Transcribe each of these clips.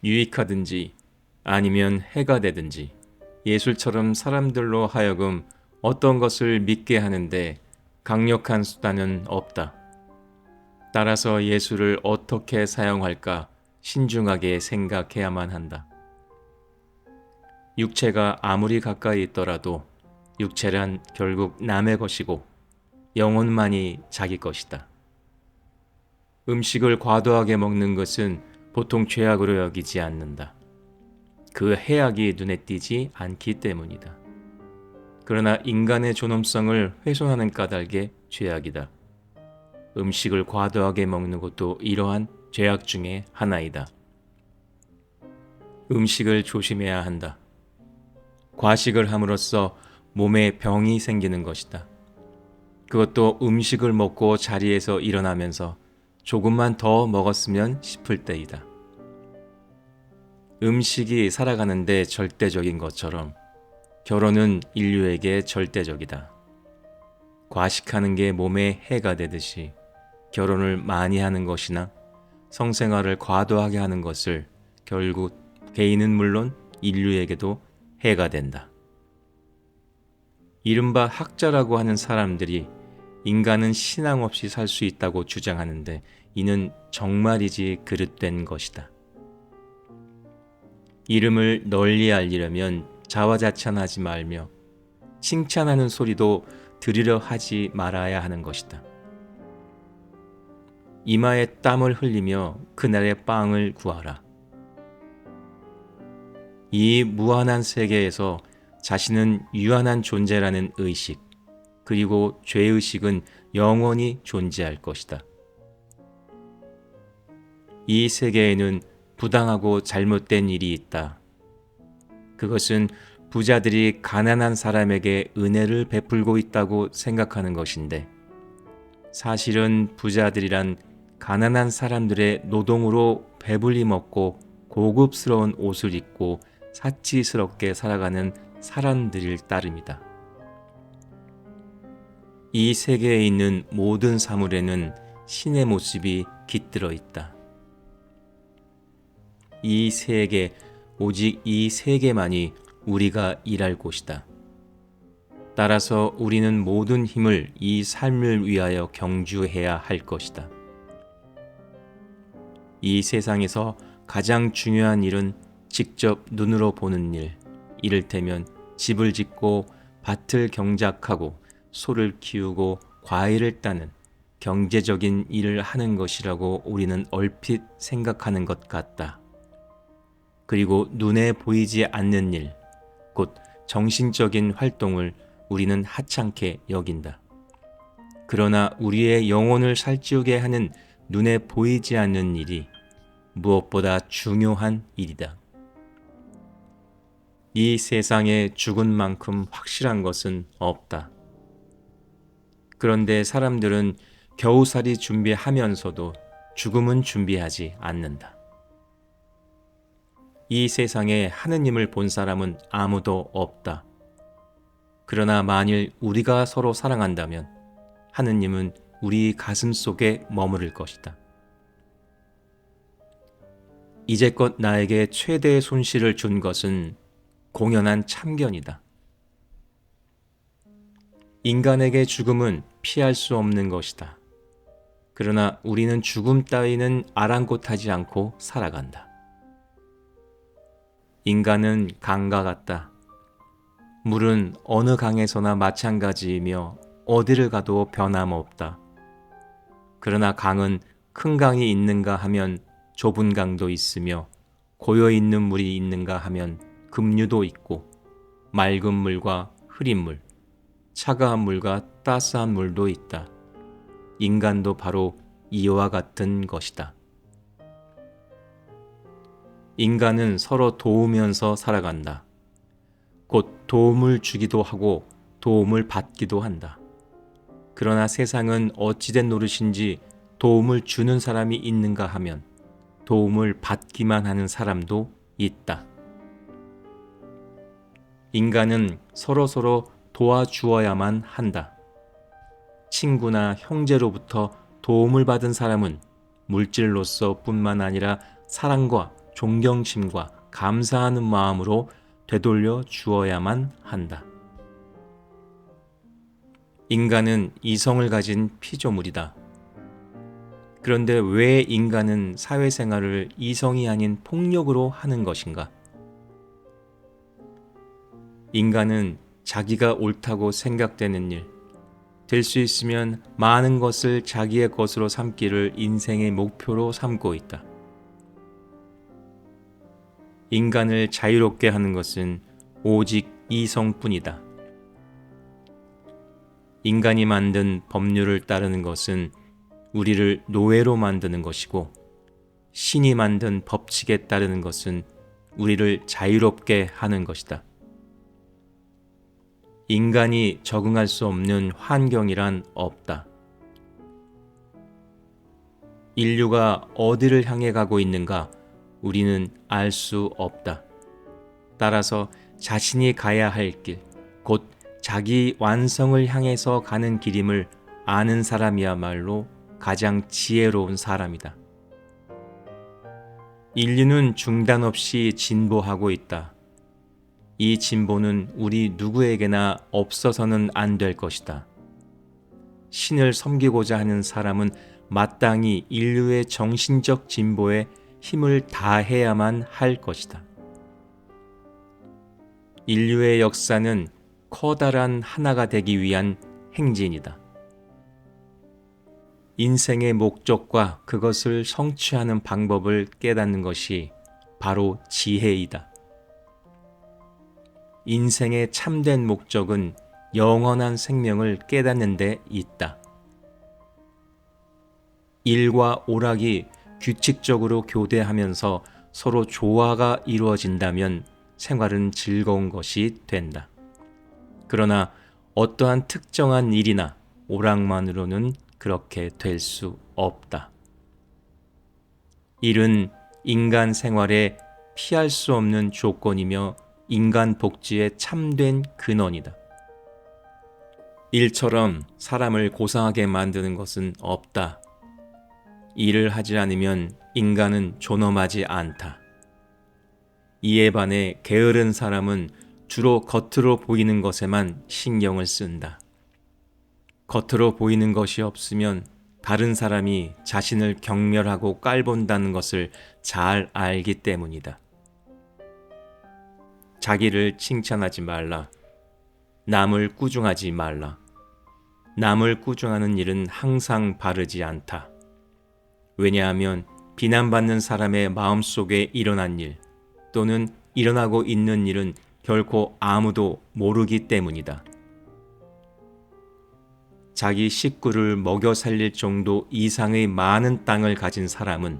유익하든지 아니면 해가 되든지 예술처럼 사람들로 하여금 어떤 것을 믿게 하는데 강력한 수단은 없다. 따라서 예술을 어떻게 사용할까 신중하게 생각해야만 한다. 육체가 아무리 가까이 있더라도 육체란 결국 남의 것이고 영혼만이 자기 것이다. 음식을 과도하게 먹는 것은 보통 죄악으로 여기지 않는다. 그 해악이 눈에 띄지 않기 때문이다. 그러나 인간의 존엄성을 훼손하는 까닭의 죄악이다. 음식을 과도하게 먹는 것도 이러한 죄악 중에 하나이다. 음식을 조심해야 한다. 과식을 함으로써 몸에 병이 생기는 것이다. 그것도 음식을 먹고 자리에서 일어나면서 조금만 더 먹었으면 싶을 때이다. 음식이 살아가는데 절대적인 것처럼 결혼은 인류에게 절대적이다. 과식하는 게 몸에 해가 되듯이 결혼을 많이 하는 것이나 성생활을 과도하게 하는 것을 결국 개인은 물론 인류에게도 해가 된다. 이른바 학자라고 하는 사람들이 인간은 신앙 없이 살 수 있다고 주장하는데 이는 정말이지 그릇된 것이다. 이름을 널리 알리려면 자화자찬하지 말며 칭찬하는 소리도 들으려 하지 말아야 하는 것이다. 이마에 땀을 흘리며 그날의 빵을 구하라. 이 무한한 세계에서 자신은 유한한 존재라는 의식, 그리고 죄의식은 영원히 존재할 것이다. 이 세계에는 부당하고 잘못된 일이 있다. 그것은 부자들이 가난한 사람에게 은혜를 베풀고 있다고 생각하는 것인데, 사실은 부자들이란 가난한 사람들의 노동으로 배불리 먹고 고급스러운 옷을 입고 사치스럽게 살아가는 사람들일 따름이다. 이 세계에 있는 모든 사물에는 신의 모습이 깃들어 있다. 이 세계, 오직 이 세계만이 우리가 일할 곳이다. 따라서 우리는 모든 힘을 이 삶을 위하여 경주해야 할 것이다. 이 세상에서 가장 중요한 일은 직접 눈으로 보는 일, 이를테면 집을 짓고 밭을 경작하고 소를 키우고 과일을 따는 경제적인 일을 하는 것이라고 우리는 얼핏 생각하는 것 같다. 그리고 눈에 보이지 않는 일, 곧 정신적인 활동을 우리는 하찮게 여긴다. 그러나 우리의 영혼을 살찌우게 하는 눈에 보이지 않는 일이 무엇보다 중요한 일이다. 이 세상에 죽은 만큼 확실한 것은 없다. 그런데 사람들은 겨우살이 준비하면서도 죽음은 준비하지 않는다. 이 세상에 하느님을 본 사람은 아무도 없다. 그러나 만일 우리가 서로 사랑한다면 하느님은 우리 가슴 속에 머무를 것이다. 이제껏 나에게 최대의 손실을 준 것은 공연한 참견이다. 인간에게 죽음은 피할 수 없는 것이다. 그러나 우리는 죽음 따위는 아랑곳하지 않고 살아간다. 인간은 강과 같다. 물은 어느 강에서나 마찬가지이며 어디를 가도 변함없다. 그러나 강은 큰 강이 있는가 하면 좁은 강도 있으며 고여있는 물이 있는가 하면 급류도 있고 맑은 물과 흐린 물, 차가운 물과 따스한 물도 있다. 인간도 바로 이와 같은 것이다. 인간은 서로 도우면서 살아간다. 곧 도움을 주기도 하고 도움을 받기도 한다. 그러나 세상은 어찌된 노릇인지 도움을 주는 사람이 있는가 하면 도움을 받기만 하는 사람도 있다. 인간은 서로서로 도와주어야만 한다. 친구나 형제로부터 도움을 받은 사람은 물질로서 뿐만 아니라 사랑과 존경심과 감사하는 마음으로 되돌려 주어야만 한다. 인간은 이성을 가진 피조물이다. 그런데 왜 인간은 사회생활을 이성이 아닌 폭력으로 하는 것인가? 인간은 자기가 옳다고 생각되는 일, 될 수 있으면 많은 것을 자기의 것으로 삼기를 인생의 목표로 삼고 있다. 인간을 자유롭게 하는 것은 오직 이성뿐이다. 인간이 만든 법률을 따르는 것은 우리를 노예로 만드는 것이고, 신이 만든 법칙에 따르는 것은 우리를 자유롭게 하는 것이다. 인간이 적응할 수 없는 환경이란 없다. 인류가 어디를 향해 가고 있는가 우리는 알 수 없다. 따라서 자신이 가야 할 길, 곧 자기 완성을 향해서 가는 길임을 아는 사람이야말로 가장 지혜로운 사람이다. 인류는 중단 없이 진보하고 있다. 이 진보는 우리 누구에게나 없어서는 안 될 것이다. 신을 섬기고자 하는 사람은 마땅히 인류의 정신적 진보에 힘을 다해야만 할 것이다. 인류의 역사는 커다란 하나가 되기 위한 행진이다. 인생의 목적과 그것을 성취하는 방법을 깨닫는 것이 바로 지혜이다. 인생의 참된 목적은 영원한 생명을 깨닫는 데 있다. 일과 오락이 규칙적으로 교대하면서 서로 조화가 이루어진다면 생활은 즐거운 것이 된다. 그러나 어떠한 특정한 일이나 오락만으로는 그렇게 될 수 없다. 일은 인간 생활에 피할 수 없는 조건이며 인간 복지의 참된 근원이다. 일처럼 사람을 고상하게 만드는 것은 없다. 일을 하지 않으면 인간은 존엄하지 않다. 이에 반해 게으른 사람은 주로 겉으로 보이는 것에만 신경을 쓴다. 겉으로 보이는 것이 없으면 다른 사람이 자신을 경멸하고 깔본다는 것을 잘 알기 때문이다. 자기를 칭찬하지 말라. 남을 꾸중하지 말라. 남을 꾸중하는 일은 항상 바르지 않다. 왜냐하면 비난받는 사람의 마음속에 일어난 일 또는 일어나고 있는 일은 결코 아무도 모르기 때문이다. 자기 식구를 먹여 살릴 정도 이상의 많은 땅을 가진 사람은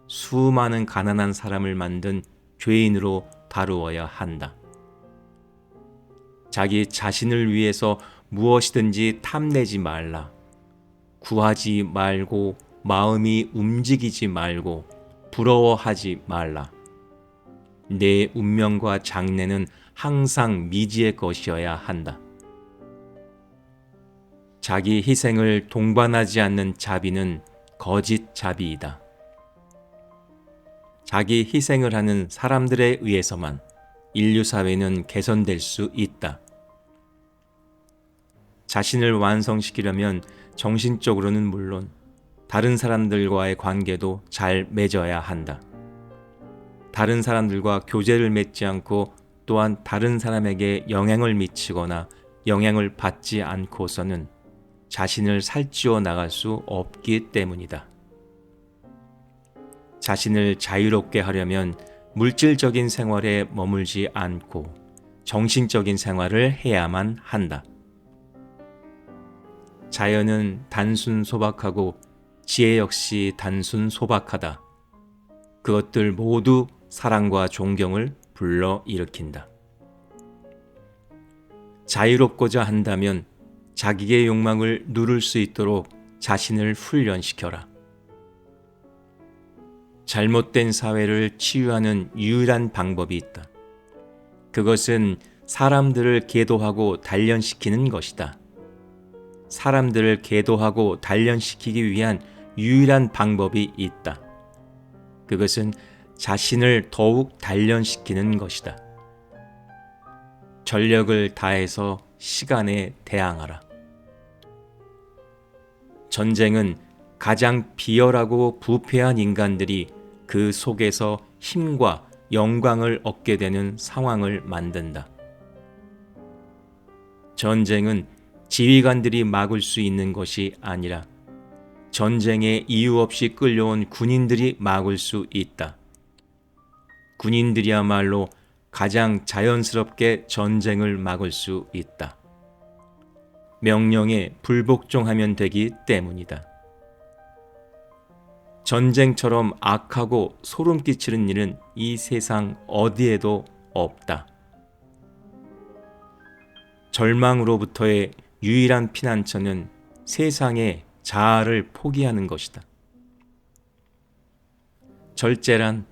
수많은 가난한 사람을 만든 죄인으로 다루어야 한다. 자기 자신을 위해서 무엇이든지 탐내지 말라. 구하지 말고 마음이 움직이지 말고 부러워하지 말라. 내 운명과 장래는 항상 미지의 것이어야 한다. 자기 희생을 동반하지 않는 자비는 거짓 자비이다. 자기 희생을 하는 사람들에 의해서만 인류 사회는 개선될 수 있다. 자신을 완성시키려면 정신적으로는 물론 다른 사람들과의 관계도 잘 맺어야 한다. 다른 사람들과 교제를 맺지 않고 또한 다른 사람에게 영향을 미치거나 영향을 받지 않고서는 자신을 살찌워 나갈 수 없기 때문이다. 자신을 자유롭게 하려면 물질적인 생활에 머물지 않고 정신적인 생활을 해야만 한다. 자연은 단순 소박하고 지혜 역시 단순 소박하다. 그것들 모두 사랑과 존경을 불러일으킨다. 자유롭고자 한다면 자기의 욕망을 누를 수 있도록 자신을 훈련시켜라. 잘못된 사회를 치유하는 유일한 방법이 있다. 그것은 사람들을 계도하고 단련시키는 것이다. 사람들을 계도하고 단련시키기 위한 유일한 방법이 있다. 그것은 자신을 더욱 단련시키는 것이다. 전력을 다해서 시간에 대항하라. 전쟁은 가장 비열하고 부패한 인간들이 그 속에서 힘과 영광을 얻게 되는 상황을 만든다. 전쟁은 지휘관들이 막을 수 있는 것이 아니라 전쟁에 이유 없이 끌려온 군인들이 막을 수 있다. 군인들이야말로 가장 자연스럽게 전쟁을 막을 수 있다. 명령에 불복종하면 되기 때문이다. 전쟁처럼 악하고 소름 끼치는 일은 이 세상 어디에도 없다. 절망으로부터의 유일한 피난처는 세상의 자아를 포기하는 것이다. 절제란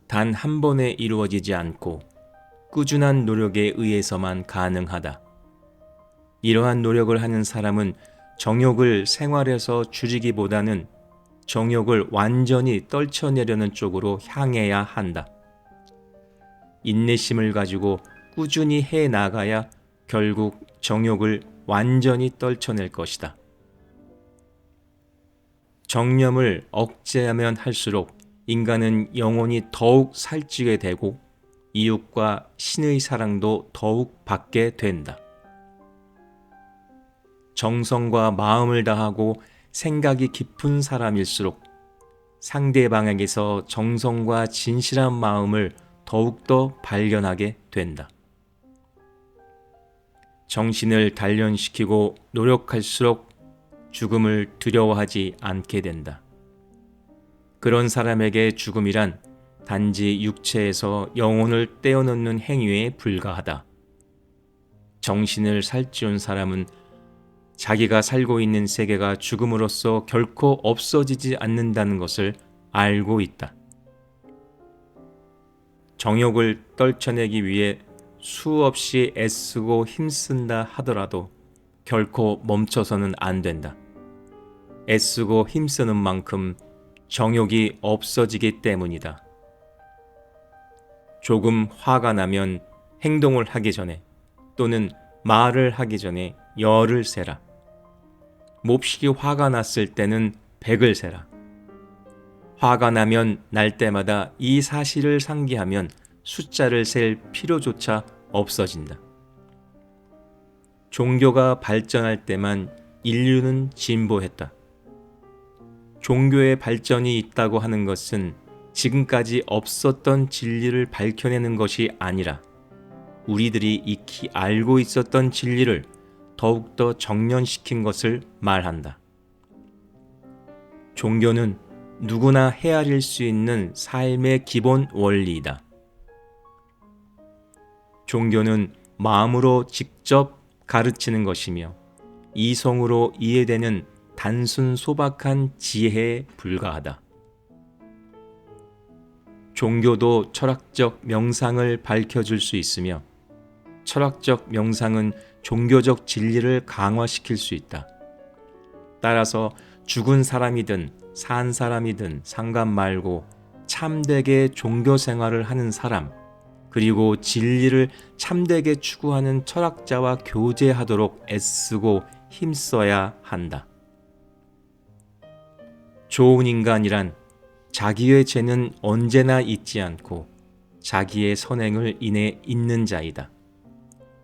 단 한 번에 이루어지지 않고 꾸준한 노력에 의해서만 가능하다. 이러한 노력을 하는 사람은 정욕을 생활에서 줄이기보다는 정욕을 완전히 떨쳐내려는 쪽으로 향해야 한다. 인내심을 가지고 꾸준히 해 나가야 결국 정욕을 완전히 떨쳐낼 것이다. 정념을 억제하면 할수록 인간은 영혼이 더욱 살찌게 되고 이웃과 신의 사랑도 더욱 받게 된다. 정성과 마음을 다하고 생각이 깊은 사람일수록 상대방에게서 정성과 진실한 마음을 더욱더 발견하게 된다. 정신을 단련시키고 노력할수록 죽음을 두려워하지 않게 된다. 그런 사람에게 죽음이란 단지 육체에서 영혼을 떼어놓는 행위에 불과하다. 정신을 살찌운 사람은 자기가 살고 있는 세계가 죽음으로써 결코 없어지지 않는다는 것을 알고 있다. 정욕을 떨쳐내기 위해 수없이 애쓰고 힘쓴다 하더라도 결코 멈춰서는 안 된다. 애쓰고 힘쓰는 만큼 정욕이 없어지기 때문이다. 조금 화가 나면 행동을 하기 전에 또는 말을 하기 전에 열을 세라. 몹시 화가 났을 때는 100을 세라. 화가 나면 날 때마다 이 사실을 상기하면 숫자를 셀 필요조차 없어진다. 종교가 발전할 때만 인류는 진보했다. 종교의 발전이 있다고 하는 것은 지금까지 없었던 진리를 밝혀내는 것이 아니라 우리들이 익히 알고 있었던 진리를 더욱더 정연시킨 것을 말한다. 종교는 누구나 헤아릴 수 있는 삶의 기본 원리이다. 종교는 마음으로 직접 가르치는 것이며 이성으로 이해되는 단순 소박한 지혜에 불과하다. 종교도 철학적 명상을 밝혀줄 수 있으며 철학적 명상은 종교적 진리를 강화시킬 수 있다. 따라서 죽은 사람이든 산 사람이든 상관 말고 참되게 종교 생활을 하는 사람, 그리고 진리를 참되게 추구하는 철학자와 교제하도록 애쓰고 힘써야 한다. 좋은 인간이란 자기의 죄는 언제나 잊지 않고 자기의 선행을 인해 잊는 자이다.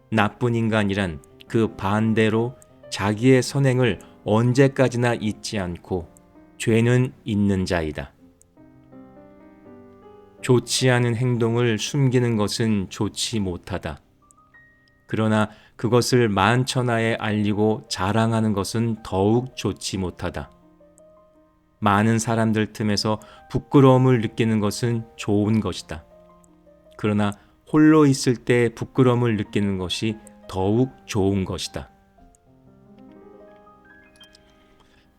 나쁜 인간이란 그 반대로 자기의 선행을 언제까지나 잊지 않고 죄는 잊는 자이다. 좋지 않은 행동을 숨기는 것은 좋지 못하다. 그러나 그것을 만천하에 알리고 자랑하는 것은 더욱 좋지 못하다. 많은 사람들 틈에서 부끄러움을 느끼는 것은 좋은 것이다. 그러나 홀로 있을 때 부끄러움을 느끼는 것이 더욱 좋은 것이다.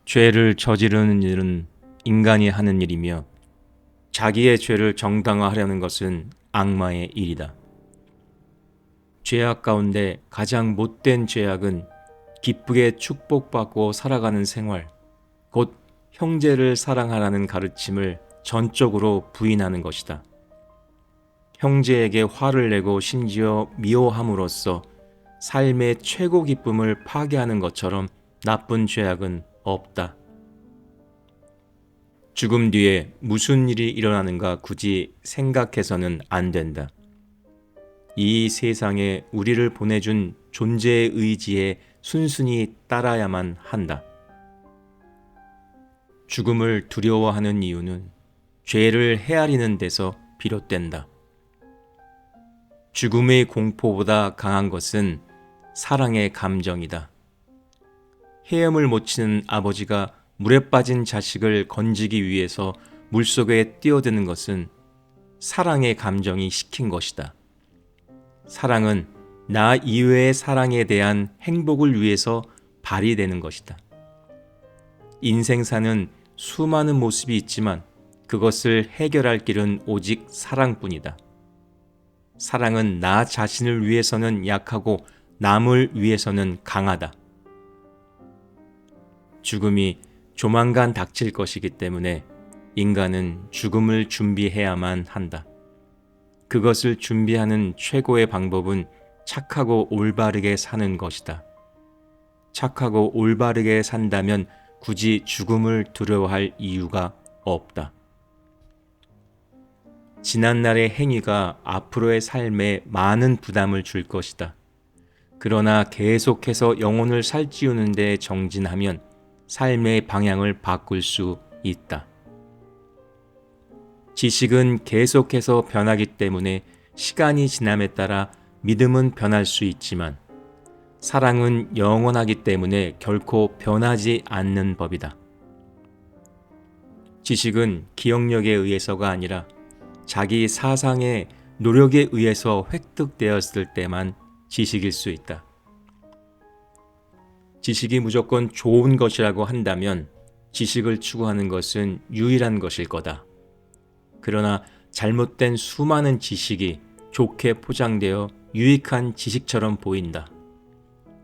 죄를 저지르는 일은 인간이 하는 일이며 자기의 죄를 정당화하려는 것은 악마의 일이다. 죄악 가운데 가장 못된 죄악은 기쁘게 축복받고 살아가는 생활, 곧 형제를 사랑하라는 가르침을 전적으로 부인하는 것이다. 형제에게 화를 내고 심지어 미워함으로써 삶의 최고 기쁨을 파괴하는 것처럼 나쁜 죄악은 없다. 죽음 뒤에 무슨 일이 일어나는가 굳이 생각해서는 안 된다. 이 세상에 우리를 보내준 존재의 의지에 순순히 따라야만 한다. 죽음을 두려워하는 이유는 죄를 헤아리는 데서 비롯된다. 죽음의 공포보다 강한 것은 사랑의 감정이다. 헤엄을 못 치는 아버지가 물에 빠진 자식을 건지기 위해서 물속에 뛰어드는 것은 사랑의 감정이 시킨 것이다. 사랑은 나 이외의 사랑에 대한 행복을 위해서 발휘되는 것이다. 인생사는 수많은 모습이 있지만 그것을 해결할 길은 오직 사랑뿐이다. 사랑은 나 자신을 위해서는 약하고 남을 위해서는 강하다. 죽음이 조만간 닥칠 것이기 때문에 인간은 죽음을 준비해야만 한다. 그것을 준비하는 최고의 방법은 착하고 올바르게 사는 것이다. 착하고 올바르게 산다면 굳이 죽음을 두려워할 이유가 없다. 지난날의 행위가 앞으로의 삶에 많은 부담을 줄 것이다. 그러나 계속해서 영혼을 살찌우는 데 정진하면 삶의 방향을 바꿀 수 있다. 지식은 계속해서 변하기 때문에 시간이 지남에 따라 믿음은 변할 수 있지만 사랑은 영원하기 때문에 결코 변하지 않는 법이다. 지식은 기억력에 의해서가 아니라 자기 사상의 노력에 의해서 획득되었을 때만 지식일 수 있다. 지식이 무조건 좋은 것이라고 한다면 지식을 추구하는 것은 유일한 것일 거다. 그러나 잘못된 수많은 지식이 좋게 포장되어 유익한 지식처럼 보인다.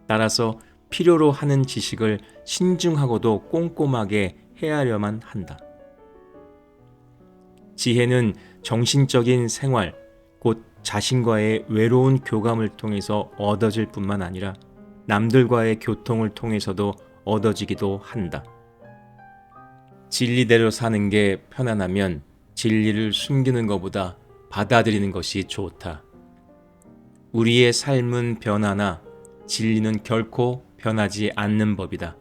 따라서 필요로 하는 지식을 신중하고도 꼼꼼하게 헤아려만 한다. 지혜는 정신적인 생활, 곧 자신과의 외로운 교감을 통해서 얻어질 뿐만 아니라 남들과의 교통을 통해서도 얻어지기도 한다. 진리대로 사는 게 편안하면 진리를 숨기는 것보다 받아들이는 것이 좋다. 우리의 삶은 변하나 진리는 결코 변하지 않는 법이다.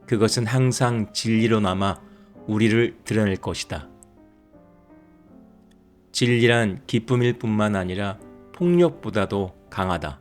그것은 항상 진리로 남아 우리를 드러낼 것이다. 진리란 기쁨일 뿐만 아니라 폭력보다도 강하다.